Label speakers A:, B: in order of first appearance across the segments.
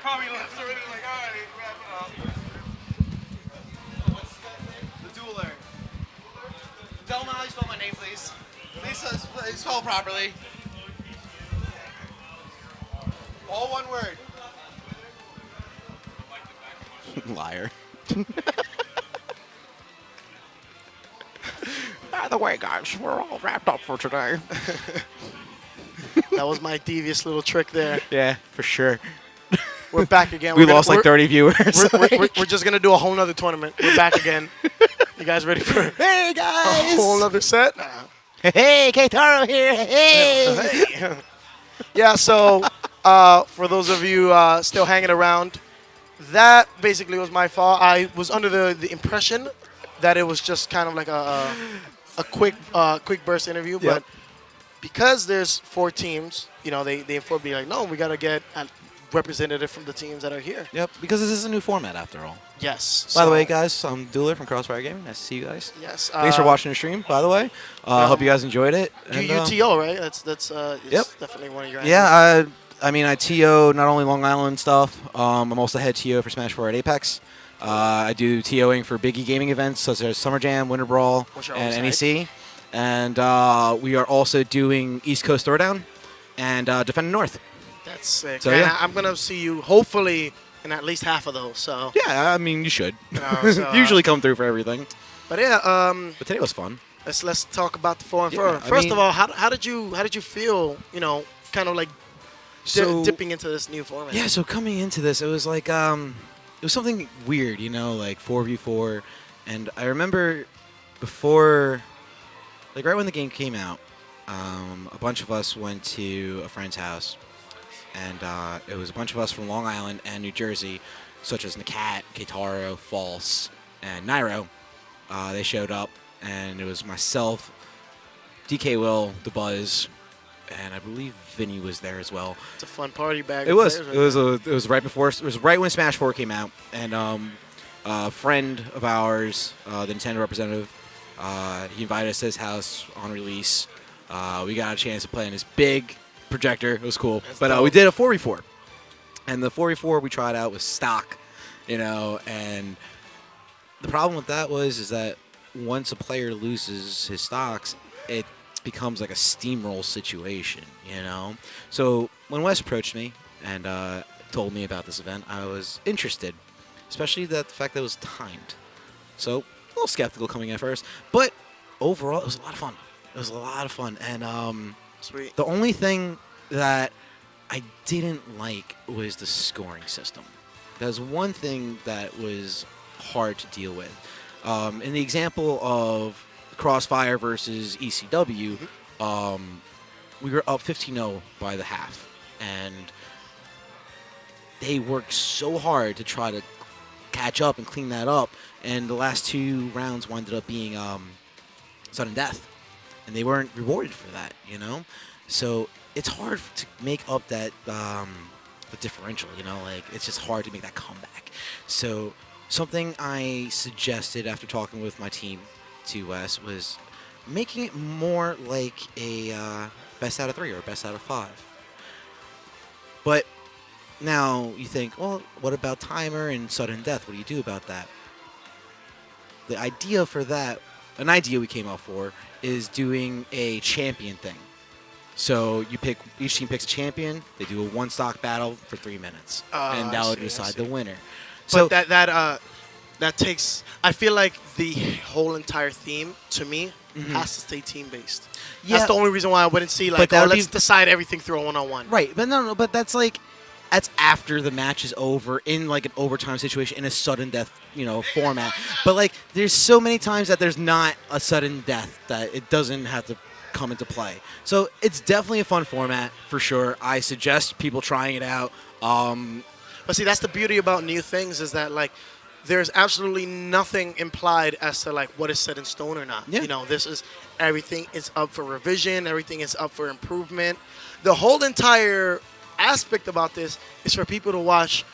A: probably left already. Like, all right, wrap it up. The dueler. Tell them how you spell my name, please. Please spell properly. All one word.
B: Liar. By the way, guys, we're all wrapped up for today.
C: That was my devious little trick there.
B: Yeah, for sure.
C: We're back again.
B: We lost like 30 viewers.
C: We're just going to do a whole nother tournament. We're back again. You guys ready for
B: Hey,
C: a
B: guys!
C: whole nother set?
B: Hey, Keitaro here. Hey!
C: Hey. Yeah, so for those of you still hanging around, that basically was my fault. I was under the impression that it was just kind of like a quick burst interview, but because there's 4 teams, you know, they informed me like, no, we got to get a representative from the teams that are here.
B: Yep, because this is a new format after all.
C: Yes.
B: By the way, guys, I'm Dueler from Crossfire Gaming. Nice to see you guys.
C: Yes.
B: Thanks for watching the stream, by the way. Hope you guys enjoyed it.
C: You
B: And,
C: UTO, right? That's
B: Yep.
C: definitely one of your
B: Yeah, I mean, I TO not only Long Island stuff. I'm also head TO for Smash 4 at Apex. I do TOing for biggie gaming events such as Summer Jam, Winter Brawl, and NEC. And we are also doing East Coast Throwdown and Defend the North.
C: That's sick.
B: So,
C: and
B: yeah.
C: I'm going to see you hopefully in at least half of those. So.
B: Yeah, I mean, you should.
C: So,
B: Usually come through for everything.
C: But yeah,
B: But today was fun.
C: let's talk about the 4 and 4.
B: Yeah,
C: First of all, how did you feel? You know, kind of like dipping into this new format.
B: Yeah, so coming into this, it was like it was something weird, you know, like 4v4. And I remember before, like right when the game came out, a bunch of us went to a friend's house, and it was a bunch of us from Long Island and New Jersey, such as Nakat, Keitaro, False, and Nairo. They showed up, and it was myself, DK Will, The Buzz, and I believe Vinny was there as well.
C: It's a fun party bag.
B: It was. It was right before. It was right when Smash 4 came out, and a friend of ours, the Nintendo representative, he invited us to his house on release. We got a chance to play on his big projector. It was cool. But we did a 4v4, and the 4v4 we tried out was stock, you know. And the problem with that is that once a player loses his stocks, it becomes like a steamroll situation, you know. So when Wes approached me and told me about this event, I was interested, especially the fact that it was timed. So a little skeptical coming in at first, but overall it was a lot of fun. It was a lot of fun, and
C: Sweet.
B: the only thing that I didn't like was the scoring system. That was one thing that was hard to deal with. In the example of Crossfire versus ECW, we were up 15-0 by the half, and they worked so hard to try to catch up and clean that up, and the last 2 rounds winded up being sudden death, and they weren't rewarded for that, you know. So it's hard to make up that the differential, you know, like it's just hard to make that comeback. So something I suggested after talking with my team to Wes was making it more like a best out of 3 or best out of 5. But now you think, well, what about timer and sudden death? What do you do about that? The idea for that, an idea we came up for, is doing a champion thing. So you pick, each team picks a champion. They do a 1-stock battle for 3 minutes, and that will decide the winner.
C: So that takes. I feel like the whole entire theme to me has to stay team based.
B: Yeah.
C: That's the only reason why I wouldn't see like, let's decide everything through a 1-on-1.
B: Right, but no, but that's after the match is over in like an overtime situation in a sudden death, you know, format. But like, there's so many times that there's not a sudden death that it doesn't have to come into play. So it's definitely a fun format for sure. I suggest people trying it out.
C: But see, that's the beauty about new things is that like there's absolutely nothing implied as to like what is set in stone or not.
B: Yeah.
C: You know, this is everything is up for revision, everything is up for improvement. The whole entire aspect about this is for people to watch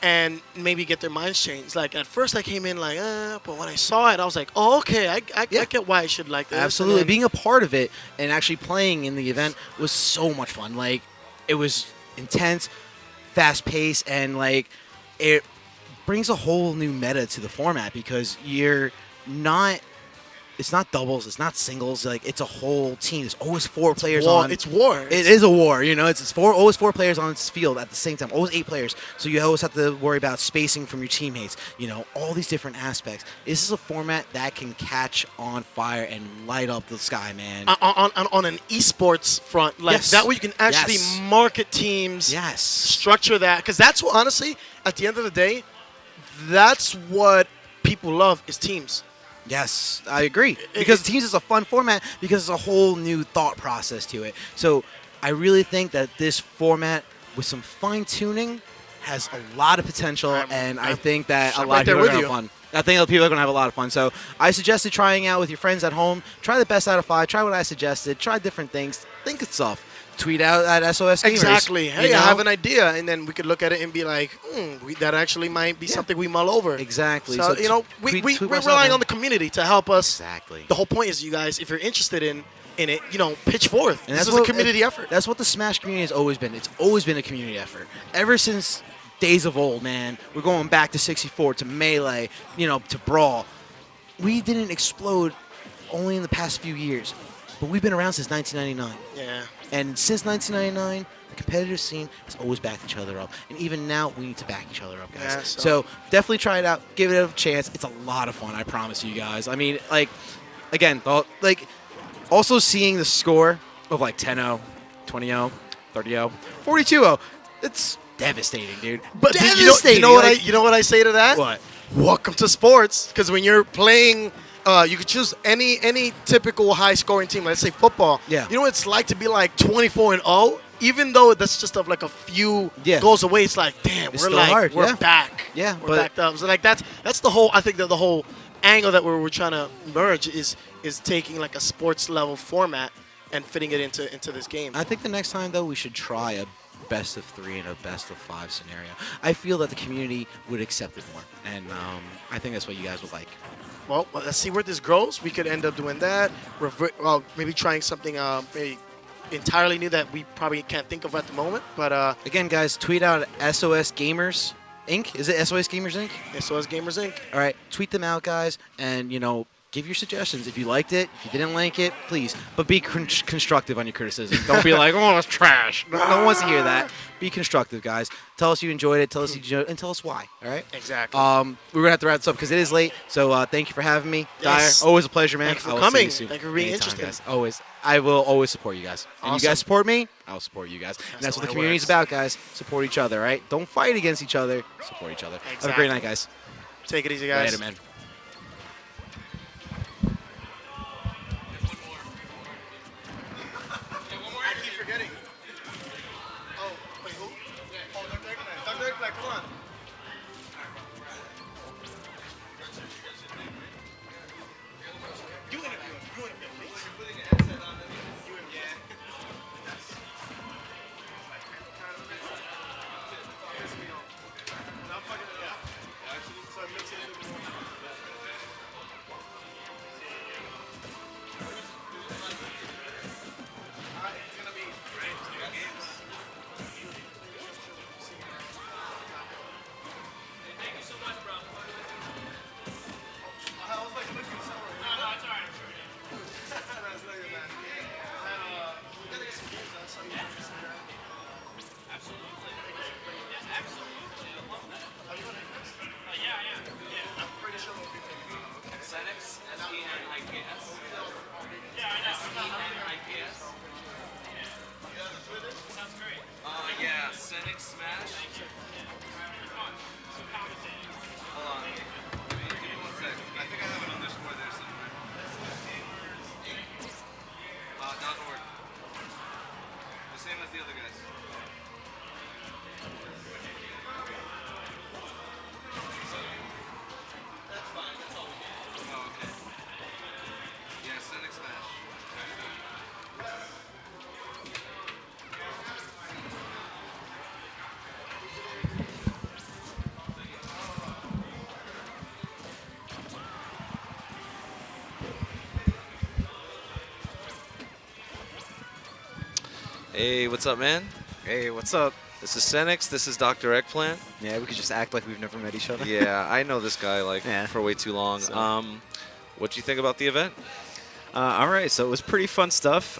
C: and maybe get their minds changed. Like at first I came in like, but when I saw it, I was like, oh, okay, I get why I should like this.
B: Absolutely. Being a part of it and actually playing in the event was so much fun. Like, it was intense, fast pace, and like it brings a whole new meta to the format because you're not. It's not doubles. It's not singles. Like it's a whole team. There's always four players
C: war.
B: on.
C: It's war.
B: It is a war. You know, it's always four players on this field at the same time. Always 8 players. So you always have to worry about spacing from your teammates. You know, all these different aspects. This is a format that can catch on fire and light up the sky, man.
C: On an esports front, like
B: Yes.
C: that way you can actually
B: Yes.
C: market teams.
B: Yes.
C: Structure that, because that's what, honestly, at the end of the day, that's what people love is teams.
B: Yes, I agree. Because teams is a fun format because it's a whole new thought process to it. So I really think that this format, with some fine tuning, has a lot of potential, and I think that a
C: I'm
B: lot
C: right
B: of
C: there
B: people are
C: with
B: going to have
C: you.
B: fun. I think that people are going to have a lot of fun. So I suggested trying out with your friends at home. Try the best out of 5. Try what I suggested. Try different things. Think of stuff. Tweet out at S.O.S. Gamers.
C: Exactly.
B: you
C: Hey,
B: know?
C: I have an idea, and then we could look at it and be like, that actually might be something we mull over.
B: Exactly.
C: So, you know,
B: tweet
C: we're
B: what's up,
C: relying
B: man.
C: on the community to help us.
B: Exactly.
C: The whole point is, you guys, if you're interested in it, you know, pitch forth.
B: And
C: This
B: that's
C: is a community effort.
B: That's what the Smash community has always been. It's always been a community effort. Ever since days of old, man. We're going back to 64, to Melee, you know, to Brawl. We didn't explode only in the past few years, but we've been around since 1999.
C: Yeah.
B: And since 1999, the competitive scene has always backed each other up. And even now, we need to back each other up, guys.
C: Yeah,
B: so definitely try it out. Give it a chance. It's a lot of fun, I promise you guys. I mean, like, again, like, also seeing the score of, like, 10-0, 20-0, 30-0, 42-0, it's devastating, dude.
C: But
B: devastating.
C: you know what
B: like,
C: you know what I say to that?
B: What?
C: Welcome to sports, because when you're playing, you could choose any typical high-scoring team. Let's say football.
B: Yeah.
C: You know what it's like to be like 24-0, even though that's just of like a few goals away. It's like, damn,
B: It's
C: we're
B: still
C: like
B: hard,
C: we're
B: yeah.
C: back.
B: Yeah,
C: we're
B: but-
C: backed up. So like that's the whole. I think that the whole angle that we're trying to merge is taking like a sports level format and fitting it into this game.
B: I think the next time, though, we should try a best of 3 and a best of 5 scenario. I feel that the community would accept it more, and I think that's what you guys would like.
C: Well, let's see where this grows. We could end up doing that. Maybe trying something maybe entirely new that we probably can't think of at the moment. But
B: Again, guys, tweet out at SOS Gamers Inc. Is it SOS Gamers Inc.?
C: S.O.S. Gamers Inc.
B: All right, tweet them out, guys, and, you know, give your suggestions. If you liked it, if you didn't like it, please. But be constructive on your criticism. Don't be like, oh, it's trash. No one wants to hear that. Be constructive, guys. Tell us you enjoyed it. Tell us you enjoyed it, and tell us why. All right?
C: Exactly.
B: We're going to have to wrap this up because it is late. So thank you for having me.
C: Yes.
B: Dyer, always a pleasure, man.
C: Thank you for
B: I will see
C: coming.
B: you soon.
C: Thank you for being
B: Anytime,
C: interested.
B: guys. Always. I will always support you guys. And you
C: Awesome.
B: guys support me, I'll support you guys. And that's
C: the
B: what the
C: way it
B: community's
C: works.
B: about, guys. Support each other, right? Don't fight against each other. Support each other. Have a
C: Exactly.
B: great night, guys.
C: Take it easy, guys.
B: Later, man.
C: I keep forgetting. Oh, wait, who? Oh, Dr. Eggman. Dr. Eggman, come on. You interview him. You interview him, please. You're putting a headset on him. You interview him. Not fucking it up. So it makes it a little bit more. It's gonna be great. Games.
D: Thank you so much, bro.
C: I was like looking somewhere.
D: No, it's alright. I'm sure it is.
C: That's not even bad. We gotta get some games on, so you can see that.
D: Absolutely. Yeah, absolutely. I love that.
C: Are you on Apex?
D: Yeah, I am. Yeah.
C: I'm pretty sure we'll be taking it.
D: Senex, S-E-N-I-K-S. Yeah, I know.
A: S-E-N-I-K-S.
D: Sounds great.
A: Yeah, Senex Smash.
D: Fun. So compensating.
A: Hold on. Give me 1 sec. I think I have an underscore there somewhere. .org. The same as the other guys. That's fine. That's all we need. Oh, okay. Yeah, Senex Smash.
E: Hey, what's up, man?
F: Hey, what's up?
E: This is Senix. This is Dr. Eggplant.
F: Yeah, we could just act like we've never met each other.
E: Yeah, I know this guy like
F: Yeah.
E: for way too long.
F: So-
E: What do you think about the event?
F: All right, so it was pretty fun stuff.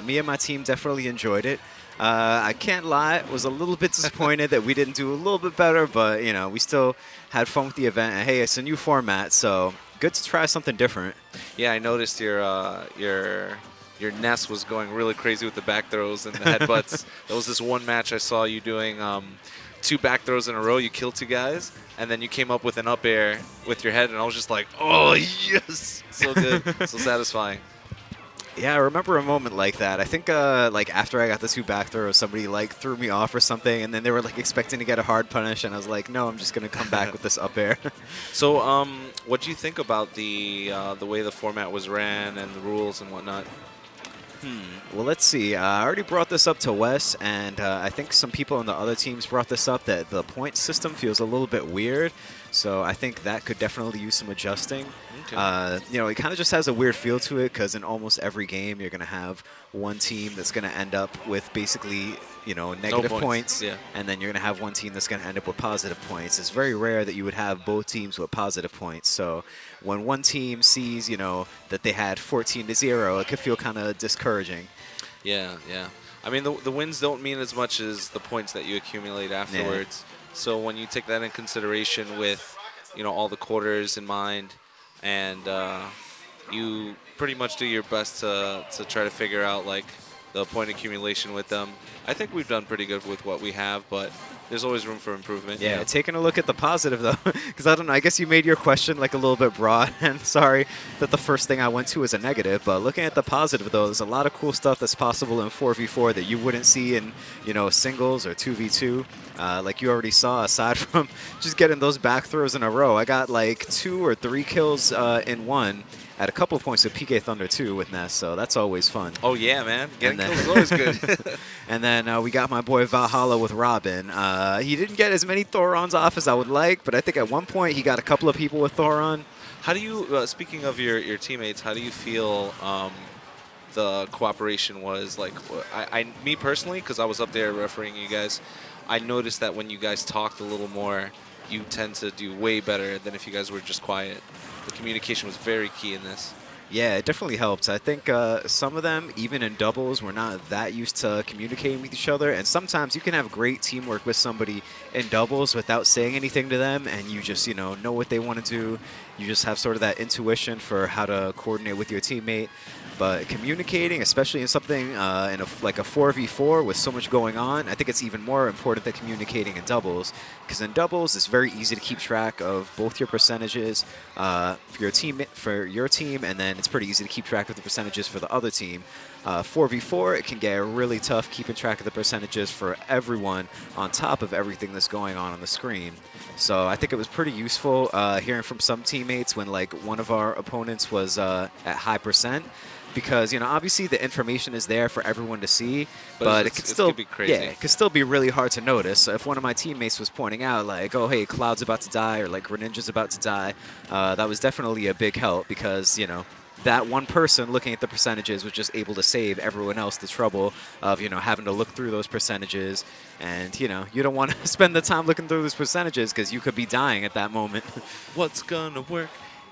F: Me and my team definitely enjoyed it. I can't lie, was a little bit disappointed that we didn't do a little bit better, but you know, we still had fun with the event. And hey, it's a new format, so good to try something different.
E: Yeah, I noticed your nest was going really crazy with the back throws and the headbutts. There was this one match I saw you doing 2 back throws in a row. You killed 2 guys, and then you came up with an up air with your head, and I was just like, oh, yes! So good. So satisfying.
F: Yeah, I remember a moment like that. I think like after I got the 2 back throws, somebody like threw me off or something, and then they were like expecting to get a hard punish, and I was like, no, I'm just gonna come back with this up air.
E: So, what do you think about the way the format was ran and the rules and whatnot?
F: Well, let's see. I already brought this up to Wes, and I think some people on the other teams brought this up, that the point system feels a little bit weird. So I think that could definitely use some adjusting.
E: Okay.
F: You know, it kind of just has a weird feel to it because in almost every game you're going to have one team that's going to end up with basically, you know, negative points.
E: Yeah.
F: And then you're going to have one team that's going to end up with positive points. It's very rare that you would have both teams with positive points. So when one team sees, you know, that they had 14-0, it could feel kind of discouraging.
E: Yeah, yeah. I mean, the wins don't mean as much as the points that you accumulate afterwards. So when you take that in consideration with, you know, all the quarters in mind, and you pretty much do your best to try to figure out, like, the point accumulation with them. I think we've done pretty good with what we have, but there's always room for improvement.
F: Yeah, taking a look at the positive, though, because I don't know, I guess you made your question like a little bit broad, and sorry that the first thing I went to was a negative, but looking at the positive, though, there's a lot of cool stuff that's possible in 4v4 that you wouldn't see in, you know, singles or 2v2. Like you already saw, aside from just getting those back throws in a row, I got like 2 or 3 kills in one at a couple of points with PK Thunder 2 with Ness, so that's always fun.
E: Oh, yeah, man. Getting
F: And
E: kills is always good.
F: And then we got my boy Valhalla with Robin. He didn't get as many Thorons off as I would like, but I think at one point he got a couple of people with Thoron.
E: How do you, speaking of your teammates, how do you feel the cooperation was? Like, me personally, because I was up there refereeing you guys, I noticed that when you guys talked a little more, you tend to do way better than if you guys were just quiet. The communication was very key in this.
F: Yeah, it definitely helped. I think some of them, even in doubles, were not that used to communicating with each other. And sometimes you can have great teamwork with somebody in doubles without saying anything to them, and you just, you know what they want to do. You just have sort of that intuition for how to coordinate with your teammate. But communicating, especially in something like a 4v4 with so much going on, I think it's even more important than communicating in doubles. Because in doubles, it's very easy to keep track of both your percentages for your team, and then it's pretty easy to keep track of the percentages for the other team. 4v4, it can get really tough keeping track of the percentages for everyone on top of everything that's going on the screen. So I think it was pretty useful hearing from some teammates when like one of our opponents was at high percent. Because, you know, obviously the information is there for everyone to see, but it could still
E: be crazy.
F: Yeah, it could still be really hard to notice. So if one of my teammates was pointing out, like, oh, hey, Cloud's about to die, or like Greninja's about to die, that was definitely a big help because, you know, that one person looking at the percentages was just able to save everyone else the trouble of, you know, having to look through those percentages. And, you know, you don't want to spend the time looking through those percentages because you could be dying at that moment.
E: What's gonna work?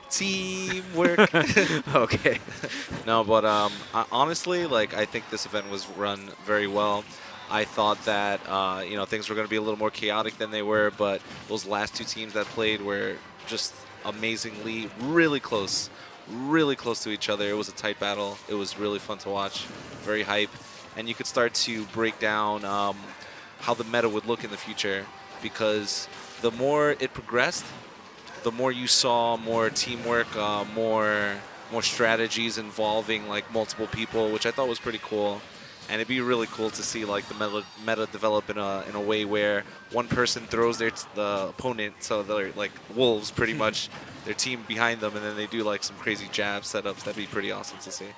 E: Teamwork.
F: Okay.
E: No, but honestly, like, I think this event was run very well. I thought that you know, things were going to be a little more chaotic than they were, but those last 2 teams that played were just amazingly really close to each other. It was a tight battle. It was really fun to watch. Very hype, and you could start to break down how the meta would look in the future, because the more it progressed, the more you saw more teamwork, more strategies involving like multiple people, which I thought was pretty cool. And it'd be really cool to see like the meta develop in a way where one person throws the opponent, so they're like wolves pretty much, their team behind them, and then they do like some crazy jab setups. That'd be pretty awesome to see.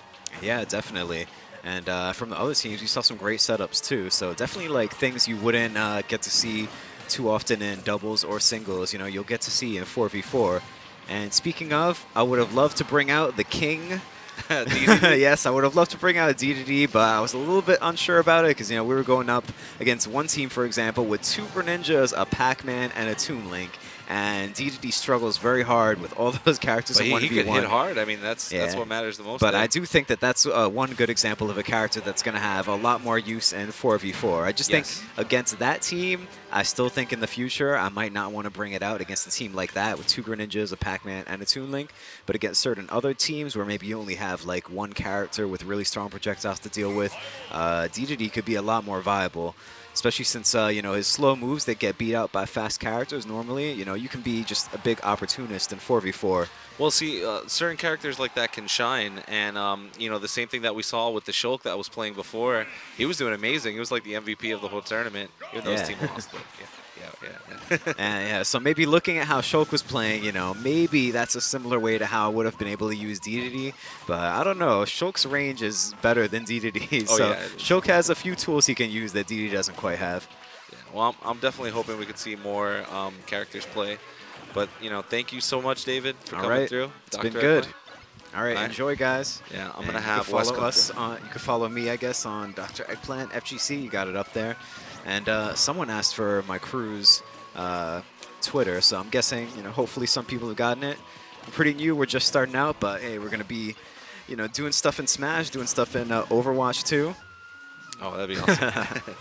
F: Yeah, definitely. And from the other teams, we saw some great setups too. So definitely like things you wouldn't get to see too often in doubles or singles, you know, you'll get to see in 4v4. And speaking of, I would have loved to bring out the king
E: DDD?
F: Yes, I would have loved to bring out a DDD, but I was a little bit unsure about it because, we were going up against one team, for example, with two Greninjas, a Pac-Man, and a Toon Link. And DDD struggles very hard with all those characters
E: But
F: in
E: he
F: 1v1.
E: could hit hard. I mean, that's
F: Yeah.
E: what matters the most.
F: But
E: there.
F: I do think that that's one good example of a character that's going to have a lot more use in 4v4. I just
E: Yes.
F: think against that team, I still think in the future I might not want to bring it out against a team like that with two Greninjas, a Pac-Man, and a Toon Link. But against certain other teams where maybe you only have like one character with really strong projectiles to deal with, DDD could be a lot more viable. Especially since, his slow moves that get beat out by fast characters normally, you can be just a big opportunist in 4v4.
E: Well, see, certain characters like that can shine, and the same thing that we saw with the Shulk that was playing before, he was doing amazing. He was like the MVP of the whole tournament, even though his
F: Yeah.
E: team lost. But
F: And so maybe looking at how Shulk was playing, maybe that's a similar way to how I would have been able to use DDD. But I don't know. Shulk's range is better than DDD.
E: Oh,
F: So
E: yeah, it is.
F: Shulk has a few tools he can use that DDD doesn't quite have.
E: Yeah. Well, I'm definitely hoping we could see more characters play. But thank you so much, David, for
F: All
E: coming
F: right.
E: through.
F: It's
E: Dr.
F: been good.
E: Eggplant.
F: All right,
E: All right.
F: enjoy, guys.
E: Yeah, I'm
F: And
E: gonna
F: you
E: have
F: can
E: Wes
F: follow
E: come
F: us.
E: through.
F: You can follow me, I guess, on Dr. Eggplant FGC. You got it up there. And someone asked for my crew's Twitter, so I'm guessing hopefully some people have gotten it. I'm pretty new. We're just starting out, but hey, we're gonna be doing stuff in Smash, doing stuff in Overwatch too.
E: Oh, that'd be awesome.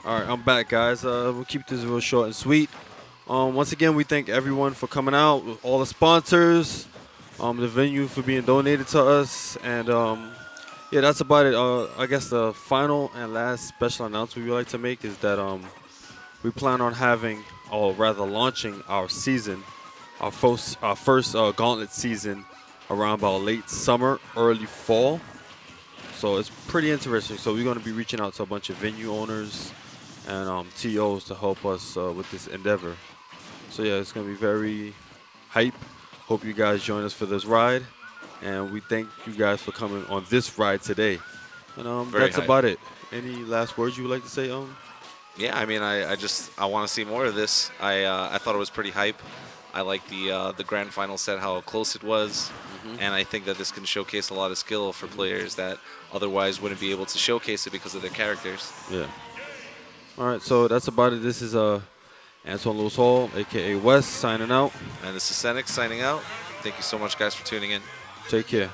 G: All right, I'm back, guys. We'll keep this real short and sweet. Once again, we thank everyone for coming out, all the sponsors, the venue for being donated to us, and yeah, that's about it. I guess the final and last special announcement we would like to make is that we plan on having, or rather launching our season, our first Gauntlet season around about late summer, early fall. So it's pretty interesting. So we're going to be reaching out to a bunch of venue owners and TOs to help us with this endeavor. So yeah, it's going to be very hype. Hope you guys join us for this ride. And we thank you guys for coming on this ride today. And
E: Very
G: that's
E: hype.
G: about it. Any last words you would like to say?
E: Yeah, I mean, I want to see more of this. I thought it was pretty hype. I like the grand final set, how close it was, and I think that this can showcase a lot of skill for players that otherwise wouldn't be able to showcase it because of their characters.
G: Yeah. All right, so that's about it. This is Antoine Lewis Hall, a.k.a. Wes, signing out.
E: And this is Senix signing out. Thank you so much, guys, for tuning in.
G: Take care.